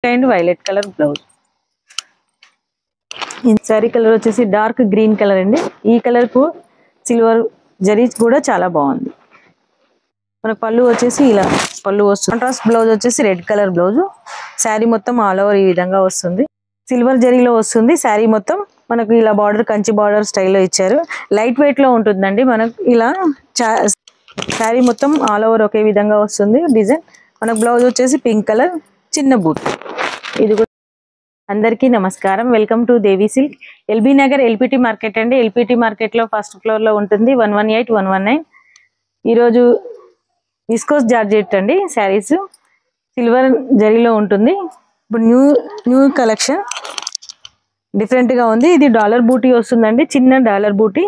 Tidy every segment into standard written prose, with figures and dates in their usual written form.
And violet colour blouse. ఈ sorry colour వచ్చేసి dark green colour అండి. ఈ కలర్ కు సిల్వర్ జరీ కూడా చాలా బాగుంది. మన పళ్ళు వచ్చేసి ఇలా పళ్ళు వస్తుంది. కాంట్రాస్ట్ బ్లౌజ్ వచ్చేసి రెడ్ కలర్ బ్లౌజ్. శారీ మొత్తం ఆల్ ఓవర్ ఈ విధంగా వస్తుంది. సిల్వర్ జరీలో వస్తుంది. శారీ మొత్తం మనకు ఇలా బార్డర్ కంచి బార్డర్ స్టైల్లో ఇచ్చారు. లైట్ వెయిట్ లో ఉంటుందండి. మనకు ఇలా శారీ మొత్తం ఆల్ ఓవర్ ఒకే విధంగా వస్తుంది డిజైన్. మనకు బ్లౌజ్ వచ్చేసి పింక్ కలర్ చిన్న బూట్. ఇది కూడా అందరికీ నమస్కారం. Welcome to Devi silk. LB Nagar LPT market అండి. ఎల్పిటి మార్కెట్ లో ఫస్ట్ ఫ్లోర్ లో ఉంటుంది 118, 119. ఈరోజు విస్కోస్ జార్జెట్ అండి. శారీస్ సిల్వర్ జరీలో ఉంటుంది. ఇప్పుడు న్యూ కలెక్షన్ డిఫరెంట్ గా ఉంది. ఇది డాలర్ బూటీ వస్తుందండి. చిన్న డాలర్ బూటీ.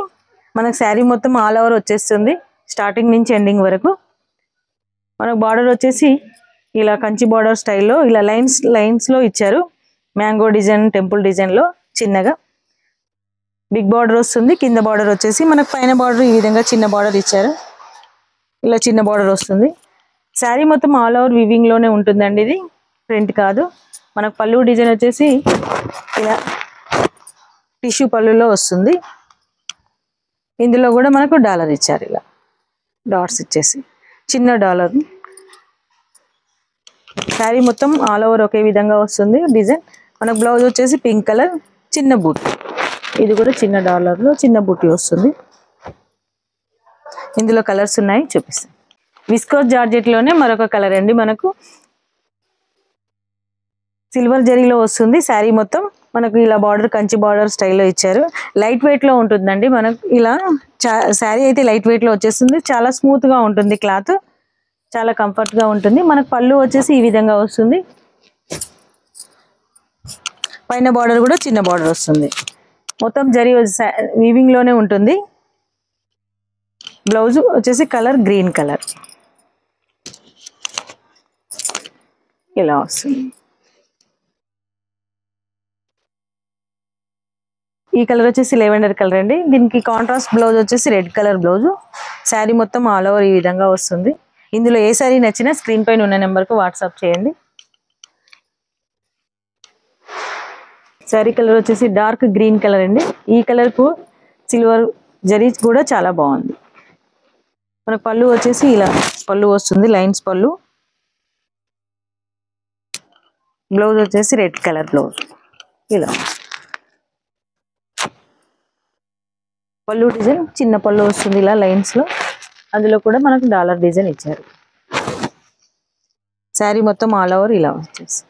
మనకు శారీ మొత్తం ఆల్ ఓవర్ వచ్చేస్తుంది స్టార్టింగ్ నుంచి ఎండింగ్ వరకు. మనకు బార్డర్ వచ్చేసి ఇలా కంచి బార్డర్ స్టైల్లో ఇలా లైన్స్ లో ఇచ్చారు. మ్యాంగో డిజైన్, టెంపుల్ డిజైన్ లో చిన్నగా బిగ్ బార్డర్ వస్తుంది. కింద బార్డర్ వచ్చేసి మనకు పైన బార్డర్ ఈ విధంగా చిన్న బార్డర్ ఇచ్చారు. ఇలా చిన్న బార్డర్ వస్తుంది. శారీ మొత్తం ఆల్ ఓవర్ వీవింగ్ లోనే ఉంటుందండి. ఇది ప్రింట్ కాదు. మనకు పళ్ళు డిజైన్ వచ్చేసి ఇలా టిష్యూ పళ్ళులో వస్తుంది. ఇందులో కూడా మనకు డాలర్ ఇచ్చారు. ఇలా డాట్స్ ఇచ్చేసి చిన్న డాలర్. శారీ మొత్తం ఆల్ ఓవర్ ఒకే విధంగా వస్తుంది డిజైన్. మనకు బ్లౌజ్ వచ్చేసి పింక్ కలర్ చిన్న బూటీ. ఇది కూడా చిన్న డాలర్లో చిన్న బూటీ వస్తుంది. ఇందులో కలర్స్ ఉన్నాయి, చూపిస్తాను. విస్కోస్ జార్జెట్ లోనే మరొక కలర్ అండి. మనకు సిల్వర్ జరీలో వస్తుంది. శారీ మొత్తం మనకు ఇలా బార్డర్ కంచి బార్డర్ స్టైల్లో ఇచ్చారు. లైట్ వెయిట్ లో ఉంటుందండి. మనకు ఇలా శారీ అయితే లైట్ వెయిట్ లో వచ్చేస్తుంది. చాలా స్మూత్ గా ఉంటుంది క్లాత్. చాలా కంఫర్ట్ గా ఉంటుంది. మనకు పళ్ళు వచ్చేసి ఈ విధంగా వస్తుంది. పైన బార్డర్ కూడా చిన్న బార్డర్ వస్తుంది. మొత్తం జరీ వీవింగ్ లోనే ఉంటుంది. బ్లౌజ్ వచ్చేసి కలర్ గ్రీన్ కలర్ ఇలా వస్తుంది. ఈ కలర్ వచ్చేసి లెవెండర్ కలర్ అండి. దీనికి కాంట్రాస్ట్ బ్లౌజ్ వచ్చేసి రెడ్ కలర్ బ్లౌజ్. శారీ మొత్తం ఆల్ ఓవర్ ఈ విధంగా వస్తుంది. ఇందులో ఏ శారీ నచ్చినా స్క్రీన్ పైన ఉన్న నెంబర్కు వాట్సాప్ చేయండి. శారీ కలర్ వచ్చేసి డార్క్ గ్రీన్ కలర్ అండి. ఈ కలర్ కు సిల్వర్ జరీ కూడా చాలా బాగుంది. మన పళ్ళు వచ్చేసి ఇలా పళ్ళు వస్తుంది, లైన్స్ పళ్ళు. బ్లౌజ్ వచ్చేసి రెడ్ కలర్ బ్లౌజ్. ఇలా పళ్ళు డిజైన్ చిన్న పళ్ళు వస్తుంది ఇలా లైన్స్ లో. అందులో కూడా మనకు డాలర్ డిజైన్ ఇచ్చారు. శారీ మొత్తం ఆల్ ఓవర్ ఇలా వచ్చేసి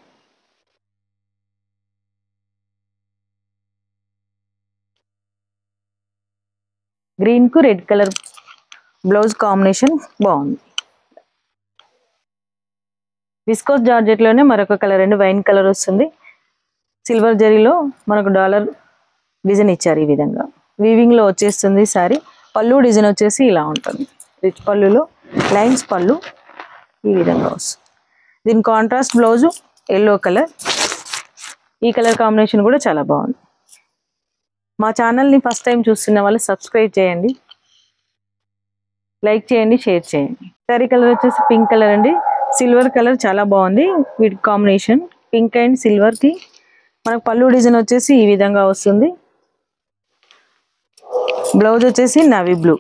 గ్రీన్ కు రెడ్ కలర్ బ్లౌజ్ కాంబినేషన్ బాగుంది. విస్కోస్ జార్జెట్ లోనే మరొక కలర్ అండి. వైన్ కలర్ వస్తుంది. సిల్వర్ జరీలో మనకు డాలర్ డిజైన్ ఇచ్చారు. ఈ విధంగా వీవింగ్ లో వచ్చేస్తుంది శారీ. పళ్ళు డిజైన్ వచ్చేసి ఇలా ఉంటుంది. రిచ్ పళ్ళులో లైన్స్ పళ్ళు ఈ విధంగా వస్తుంది. దీని కాంట్రాస్ట్ బ్లౌజు ఎల్లో కలర్. ఈ కలర్ కాంబినేషన్ కూడా చాలా బాగుంది. మా ఛానల్ని ఫస్ట్ టైం చూస్తున్న వాళ్ళు సబ్స్క్రైబ్ చేయండి, లైక్ చేయండి, షేర్ చేయండి. శారీ కలర్ వచ్చేసి పింక్ కలర్ అండి. సిల్వర్ కలర్ చాలా బాగుంది. వీటి కాంబినేషన్ పింక్ అండ్ సిల్వర్ కి మనకు పళ్ళు డిజైన్ వచ్చేసి ఈ విధంగా వస్తుంది. బ్లౌజ్ వచ్చేసి navy blue.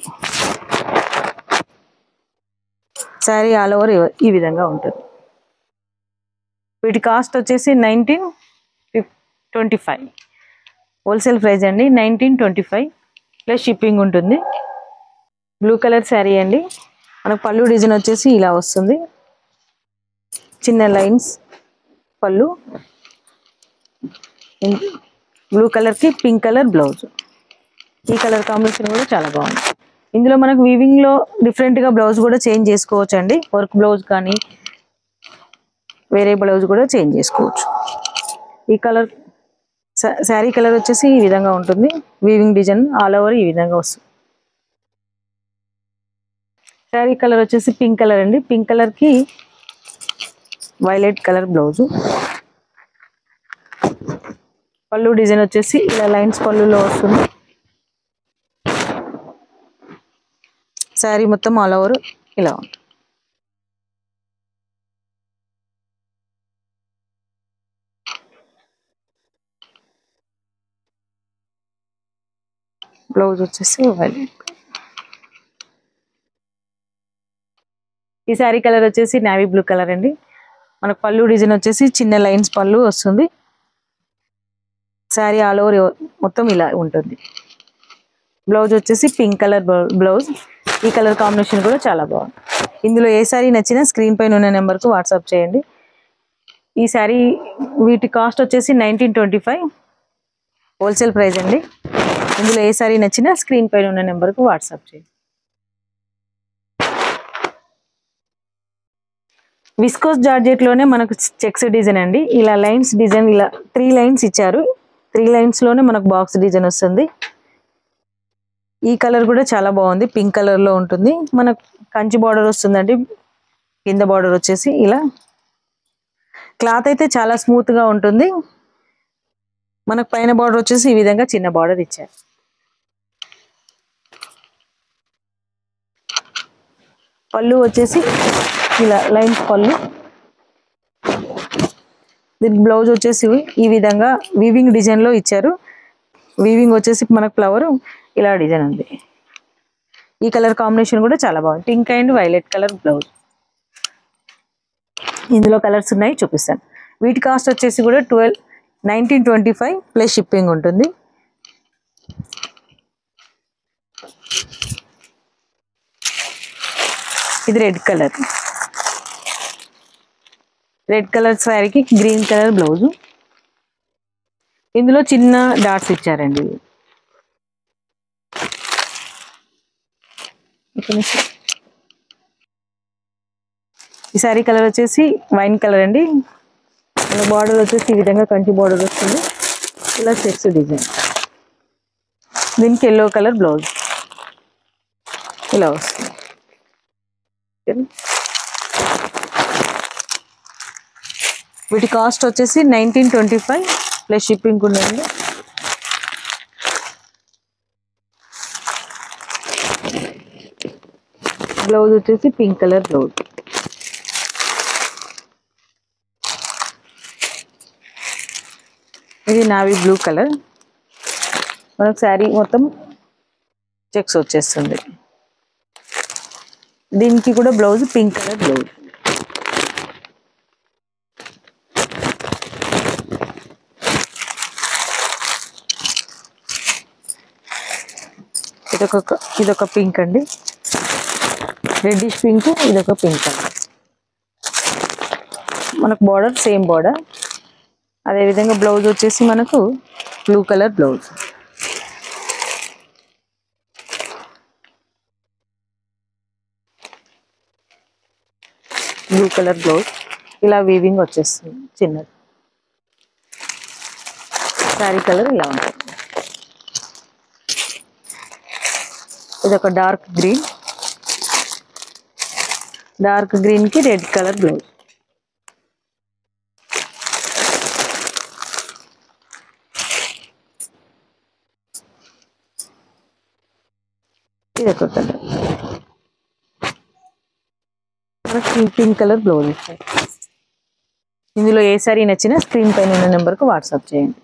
Sari all over ఈ విధంగా ఉంటుంది. వీటి కాస్ట్ వచ్చేసి 1925 హోల్సేల్ ప్రైస్ అండి. 1925 ప్లస్ షిప్పింగ్ ఉంటుంది. బ్లూ కలర్ శారీ అండి. మనకు పళ్ళు డిజైన్ వచ్చేసి ఇలా వస్తుంది. చిన్న లైన్స్ పళ్ళు. బ్లూ కలర్ కి పింక్ కలర్ బ్లౌజ్. ఈ కలర్ కాంబినేషన్ కూడా చాలా బాగుంది. ఇందులో మనకు వీవింగ్ లో డిఫరెంట్ గా బ్లౌజ్ కూడా చేంజ్ చేసుకోవచ్చు అండి. వర్క్ బ్లౌజ్ కానీ వేరే బ్లౌజ్ కూడా చేంజ్ చేసుకోవచ్చు. ఈ కలర్ శారీ కలర్ వచ్చేసి ఈ విధంగా ఉంటుంది. వీవింగ్ డిజైన్ ఆల్ ఓవర్ ఈ విధంగా వస్తుంది. శారీ కలర్ వచ్చేసి పింక్ కలర్ అండి. పింక్ కలర్ కి వైలెట్ కలర్ బ్లౌజు. పళ్ళు డిజైన్ వచ్చేసి ఇలా లైన్స్ పళ్ళులో వస్తుంది. శారీ మొత్తం ఆల్ ఓవర్ ఇలా. ఉంది. బ్లౌజ్ వచ్చేసి వైలెట్. ఈ శారీ కలర్ వచ్చేసి నేవీ బ్లూ కలర్ అండి. మనకు పళ్ళు డిజైన్ వచ్చేసి చిన్న లైన్స్ పళ్ళు వస్తుంది. శారీ ఆల్ ఓవర్ మొత్తం ఇలా ఉంటుంది. బ్లౌజ్ వచ్చేసి పింక్ కలర్ బ్లౌజ్. ఈ కలర్ కాంబినేషన్ కూడా చాలా బాగుంది. ఇందులో ఏ శారీ నచ్చినా స్క్రీన్ పైన ఉన్న నెంబర్కు వాట్సాప్ చేయండి. ఈ శారీ వీటి కాస్ట్ వచ్చేసి 1925 హోల్సేల్ ప్రైస్ అండి. ఇందులో ఏ శారీ నచ్చినా స్క్రీన్ పైన ఉన్న నెంబర్కు వాట్సాప్ చేయండి. విస్కోస్ జార్జెట్లోనే మనకు చెక్స్ డిజైన్ అండి. ఇలా లైన్స్ డిజైన్, ఇలా 3 లైన్స్ ఇచ్చారు. 3 లైన్స్లోనే మనకు బాక్స్ డిజైన్ వస్తుంది. ఈ కలర్ కూడా చాలా బాగుంది. పింక్ కలర్లో ఉంటుంది. మనకు కంచి బార్డర్ వస్తుందండి. కింద బార్డర్ వచ్చేసి ఇలా. క్లాత్ అయితే చాలా స్మూత్గా ఉంటుంది. మనకు పైన బార్డర్ వచ్చేసి ఈ విధంగా చిన్న బార్డర్ ఇచ్చారు. పళ్ళు వచ్చేసి ఇలా లైన్స్ పళ్ళు. దీని బ్లౌజ్ వచ్చేసి ఈ విధంగా వీవింగ్ డిజైన్లో ఇచ్చారు. వీవింగ్ వచ్చేసి మనకు ఫ్లవర్ ఇలా డిజైన్ ఉంది. ఈ కలర్ కాంబినేషన్ కూడా చాలా బాగుంది. Pink and violet colour blouse. ఇందులో కలర్స్ ఉన్నాయి, చూపిస్తాను. వీటి కాస్ట్ వచ్చేసి కూడా 1925 ప్లస్ షిప్పింగ్ ఉంటుంది. ఇది రెడ్ కలర్. రెడ్ కలర్ శారీకి గ్రీన్ కలర్ బ్లౌజు. ఇందులో చిన్న డాట్స్ ఇచ్చారండి. ఈ శారీ కలర్ వచ్చేసి వైన్ కలర్ అండి. బార్డర్ వచ్చేసి ఈ విధంగా కంచి బార్డర్ వస్తుంది. ఇలా చెక్స్ డిజైన్. దీనికి ఎల్లో కలర్ బ్లౌజ్ ఇలా వస్తుంది. వీటి కాస్ట్ వచ్చేసి 1925 ప్లస్ షిప్పింగ్ ఉందండి. బ్లౌజ్ వచ్చేసి పింక్ కలర్ బ్లౌజ్. ఇది నావీ బ్లూ కలర్. మనకు శారీ మొత్తం చెక్స్ వచ్చేస్తుంది. దీనికి కూడా బ్లౌజ్ పింక్ కలర్ బ్లౌజ్. ఇదొక పింక్ అండి. Reddish pink. ఇదొక పింక్ అండి. మనకు బార్డర్ సేమ్ బార్డర్. అదేవిధంగా బ్లౌజ్ వచ్చేసి మనకు blue colour blouse. Blue colour blouse. ఇలా వీవింగ్ వచ్చేస్తుంది చిన్నది. శారీ కలర్ ఇలా ఉంటుంది. ఇదొక డార్క్ గ్రీన్. డార్క్ గ్రీన్కి రెడ్ కలర్ బ్లౌజ్. ఇదొక కలర్. మనకి పింక్ కలర్ బ్లౌజ్ ఇస్తాయి. ఇందులో ఏ శారీ నచ్చినా స్క్రీన్ పైన ఉన్న నెంబర్కు వాట్సాప్ చేయండి.